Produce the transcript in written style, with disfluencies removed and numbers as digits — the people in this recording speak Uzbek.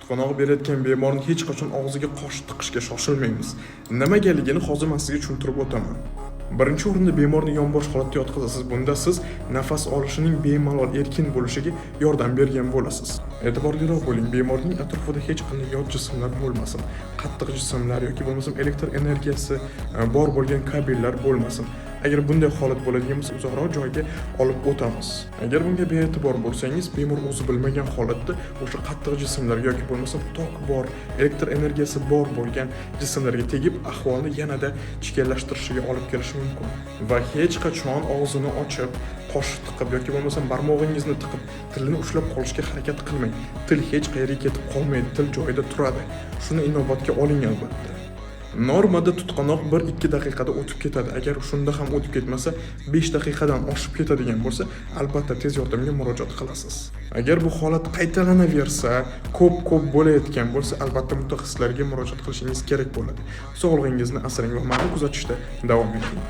Tutqanoq berayotgan bemorning hech qachon og'ziga qoshiq tiqishga shoshilmaymiz. Nimagaligini hozir men sizga tushuntirib o'taman. Birinchi o'rinda bemorni yonbosh holatda yotqizasiz. Bunda siz nafas olishining bemalol erkin bo'lishiga yordam bergan bo'lasiz. E'tiborliroq bo'ling, bemorning atrofida hech qanday yot jismlar bo'lmasin. Qattiq jismlar yoki bo'lmasam elektr energiyasi bor bo'lgan kabellar bo'lmasin. Agar bunday holat bo'ladigan bo'lsa, uzoqroq joyga olib o'tamiz. Agar bunga bee'tibor bo'lsangiz, bemor o'zi bilmagan holatda o'sha qattiq jismlar yoki bo'lmasa tok bor, elektr energiyasi bor bo'lgan jismlarga tegib, ahvolni yanada chigallashtirishiga olib kelishi mumkin. Va hech qachon og'zini ochib, qoshiq tiqib yoki bo'lmasa barmog'ingizni tiqib, tilini ushlab qolishga harakat qilmang. Til hech qayerga ketib qolmaydi, til joyida turadi. Shuni inobatga oling albatta. Normada tutqanoq 1-2 daqiqada o'tib ketadi. Agar shunda ham o'tib ketmasa, 5 daqiqadan oshib ketadigan bo'lsa, albatta tez yordamga murojaat qilasiz. Agar bu holat qaytalanaversa, ko'p bo'layotgan bo'lsa, albatta mutaxassislarga murojaat qilishingiz kerak bo'ladi. Sog'lig'ingizni asrang va meni kuzatishda davom eting.